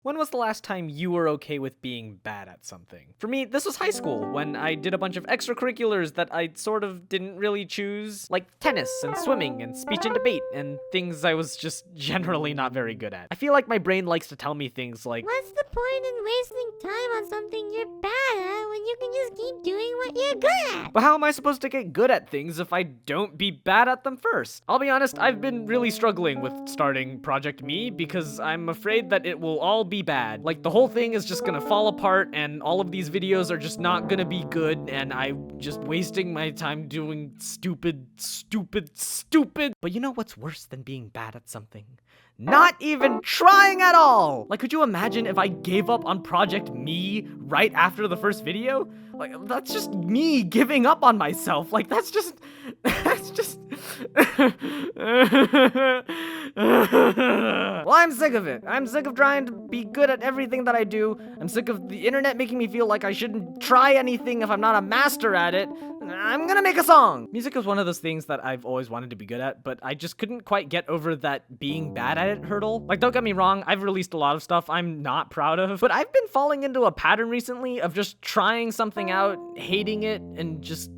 When was the last time you were okay with being bad at something? For me, this was high school, when I did a bunch of extracurriculars that I sort of didn't really choose, like tennis and swimming and speech and debate, and things I was just generally not very good at. I feel like my brain likes to tell me things like, What's the point in wasting time on something you're bad at when you can just keep doing what you're good at? but how am I supposed to get good at things if I don't be bad at them first? I'll be honest, I've been really struggling with starting Project Me because I'm afraid that it will all be bad. Like, the whole thing is just gonna fall apart and all of these videos are just not gonna be good and I'm just wasting my time doing stupid. But you know what's worse than being bad at something? Not even trying at all! Like, could you imagine if I gave up on Project Me right after the first video? Like, that's just me giving up on myself. Like, that's just... Well, I'm sick of it. I'm sick of trying to be good at everything that I do. I'm sick of the internet making me feel like I shouldn't try anything if I'm not a master at it. I'm gonna make a song! Music is one of those things that I've always wanted to be good at, but I just couldn't quite get over that being bad at it hurdle. Like, don't get me wrong, I've released a lot of stuff I'm not proud of, but I've been falling into a pattern recently of just trying something out, hating it, and just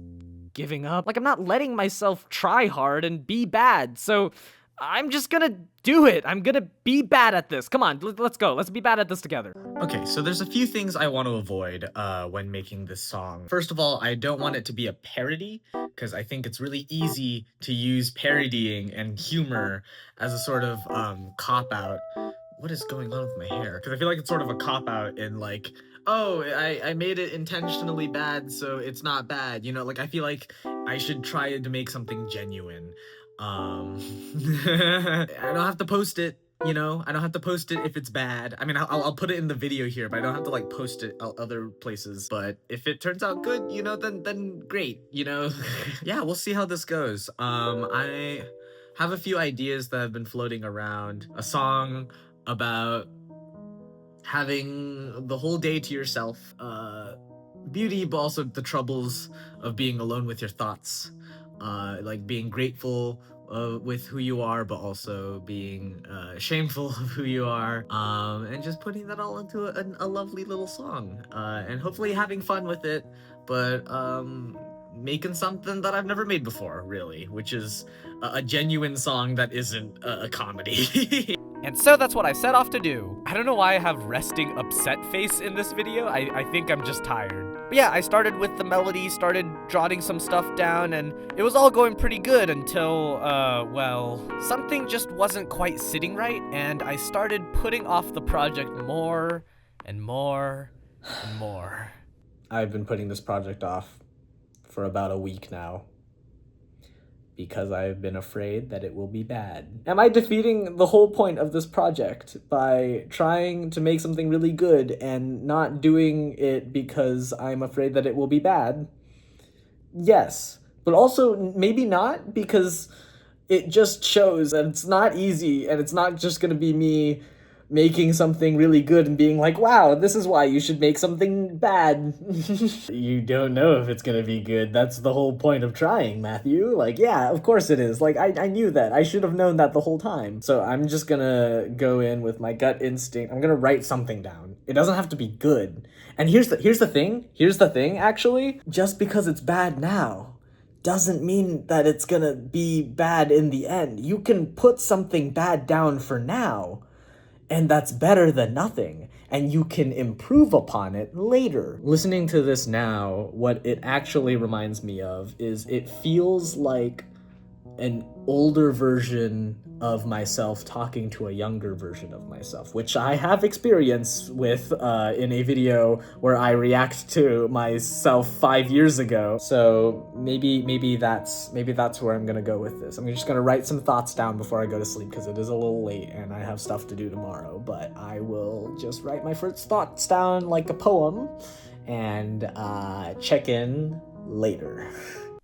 giving up. Like, I'm not letting myself try hard and be bad, so I'm just gonna do it. I'm gonna be bad at this. Come on, let's go. Let's be bad at this together. Okay, so there's a few things I want to avoid when making this song. First of all, I don't want it to be a parody, because I think it's really easy to use parodying and humor as a sort of cop-out. What is going on with my hair? Because I feel like it's sort of a cop-out in like, oh, I made it intentionally bad, so it's not bad. You know, like, I feel like I should try to make something genuine. I don't have to post it, you know? I don't have to post it if it's bad. I mean, I'll put it in the video here, but I don't have to, like, post it other places. But if it turns out good, you know, then great, you know? Yeah, we'll see how this goes. I have a few ideas that have been floating around. A song about having the whole day to yourself. Beauty, but also the troubles of being alone with your thoughts. Like being grateful with who you are, but also being shameful of who you are, and just putting that all into a lovely little song, and hopefully having fun with it, but making something that I've never made before, really, which is a genuine song that isn't a comedy. And so that's what I set off to do. I don't know why I have resting upset face in this video. I think I'm just tired. But yeah, I started with the melody, started jotting some stuff down, and it was all going pretty good until, well, something just wasn't quite sitting right, and I started putting off the project more and more and more. I've been putting this project off for about a week now, because I've been afraid that it will be bad. Am I defeating the whole point of this project by trying to make something really good and not doing it because I'm afraid that it will be bad? Yes, but also maybe not, because it just shows that it's not easy and it's not just gonna be me making something really good and being like, wow, this is why you should make something bad. You don't know if it's gonna be good. That's the whole point of trying, Matthew. Like, yeah, of course it is. Like, I knew that. I should have known that the whole time. So I'm just gonna go in with my gut instinct. I'm gonna write something down. It doesn't have to be good. And here's the thing, actually. Just because it's bad now doesn't mean that it's gonna be bad in the end. You can put something bad down for now, and that's better than nothing, and you can improve upon it later. Listening to this now, what it actually reminds me of is it feels like an older version of myself talking to a younger version of myself, which I have experience with in a video where I react to myself 5 years ago. So maybe that's where I'm gonna go with this. I'm just gonna write some thoughts down before I go to sleep, because it is a little late and I have stuff to do tomorrow, but I will just write my first thoughts down like a poem and check in later.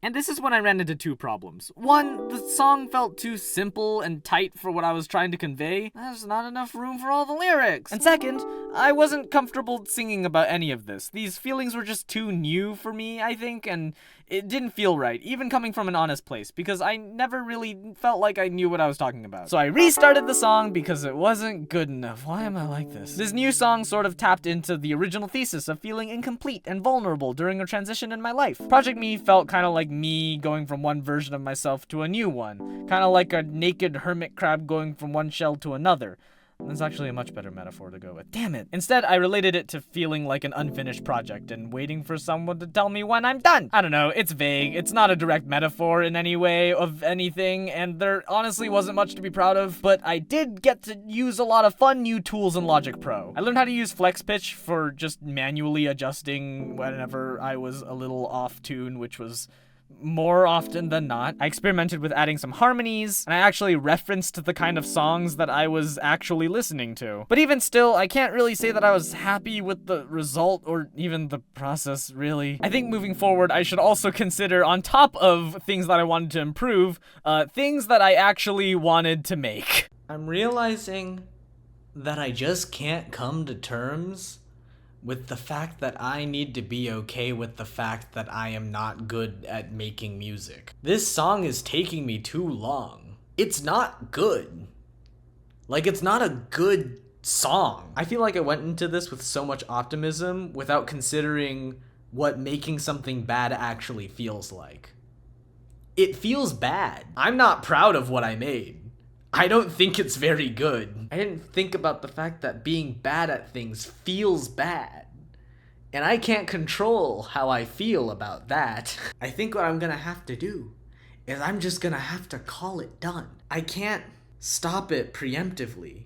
And this is when I ran into two problems. One, the song felt too simple and tight for what I was trying to convey. There's not enough room for all the lyrics. And second, I wasn't comfortable singing about any of this. These feelings were just too new for me, I think, and it didn't feel right, even coming from an honest place, because I never really felt like I knew what I was talking about. So I restarted the song because it wasn't good enough. Why am I like this? This new song sort of tapped into the original thesis of feeling incomplete and vulnerable during a transition in my life. Project Me felt kind of like me going from one version of myself to a new one, kind of like a naked hermit crab going from one shell to another. That's actually a much better metaphor to go with. Damn it. Instead, I related it to feeling like an unfinished project and waiting for someone to tell me when I'm done. I don't know, it's vague. It's not a direct metaphor in any way of anything, and there honestly wasn't much to be proud of, but I did get to use a lot of fun new tools in Logic Pro. I learned how to use flex pitch for just manually adjusting whenever I was a little off tune, which was more often than not. I experimented with adding some harmonies, and I actually referenced the kind of songs that I was actually listening to. But even still, I can't really say that I was happy with the result or even the process, really. I think moving forward, I should also consider, on top of things that I wanted to improve, things that I actually wanted to make. I'm realizing that I just can't come to terms with the fact that I need to be okay with the fact that I am not good at making music. This song is taking me too long. It's not good. Like, it's not a good song. I feel like I went into this with so much optimism without considering what making something bad actually feels like. It feels bad. I'm not proud of what I made. I don't think it's very good. I didn't think about the fact that being bad at things feels bad. And I can't control how I feel about that. I think what I'm gonna have to do is I'm just gonna have to call it done. I can't stop it preemptively,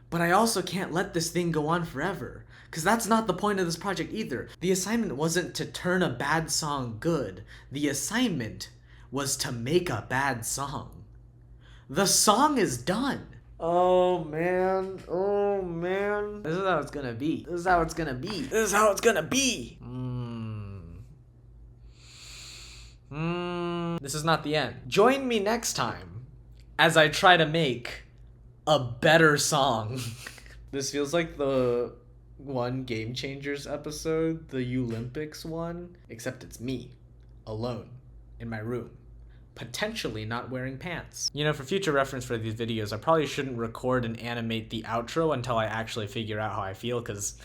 but I also can't let this thing go on forever, because that's not the point of this project either. The assignment wasn't to turn a bad song good. The assignment was to make a bad song. The song is done. Oh man, oh man. This is how it's gonna be. This is how it's gonna be. This is how it's gonna be. This is not the end. Join me next time as I try to make a better song. This feels like the one Game Changers episode, the Olympics one, except it's me, alone, in my room, potentially not wearing pants. You know, for future reference for these videos, I probably shouldn't record and animate the outro until I actually figure out how I feel, because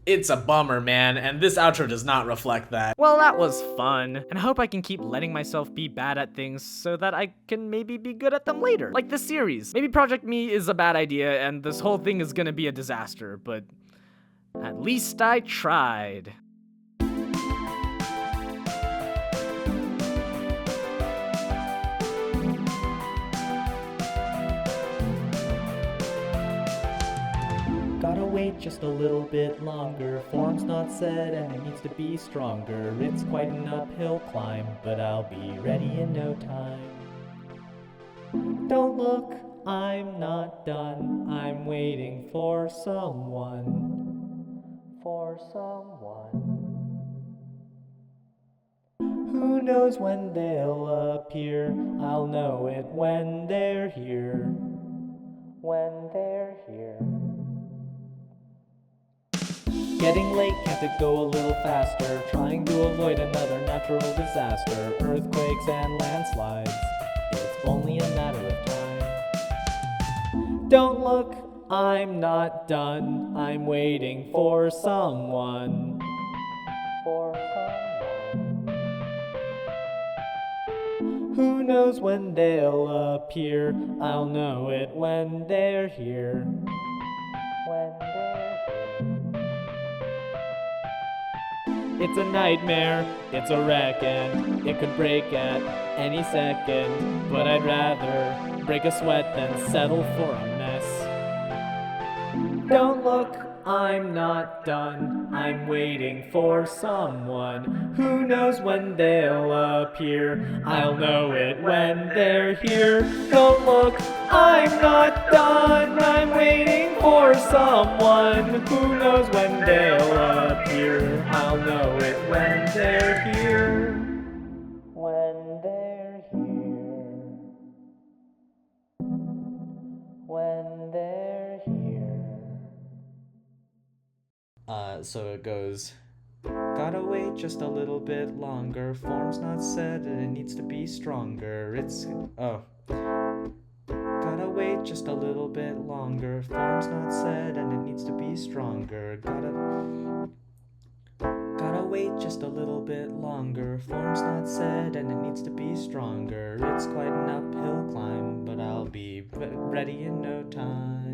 it's a bummer, man, and this outro does not reflect that. Well, that was fun, and I hope I can keep letting myself be bad at things so that I can maybe be good at them later. Like this series. Maybe Project Me is a bad idea and this whole thing is gonna be a disaster, but at least I tried. Gotta wait just a little bit longer. Form's not set and it needs to be stronger. It's quite an uphill climb, but I'll be ready in no time. Don't look, I'm not done. I'm waiting for someone. For someone. Who knows when they'll appear? I'll know it when they're here. When they're here. Getting late, can't it go a little faster? Trying to avoid another natural disaster. Earthquakes and landslides, it's only a matter of time. Don't look, I'm not done. I'm waiting for someone. For someone. Who knows when they'll appear? I'll know it when they're here. When they're here. It's a nightmare, it's a wreck, and it could break at any second. But I'd rather break a sweat than settle for a mess. Don't look, I'm not done. I'm waiting for someone. Who knows when they'll appear? I'll know it when they're here. Don't look, I'm not done. I'm waiting for someone. Who knows when they'll appear? I'll know it when they're here. When they're here. When they're here. So it goes, gotta wait just a little bit longer. Form's not set and it needs to be stronger. Gotta wait just a little bit longer. Form's not set and it needs to be stronger. Gotta wait just a little bit longer. Form's not set and it needs to be stronger. It's quite an uphill climb, but I'll be ready in no time.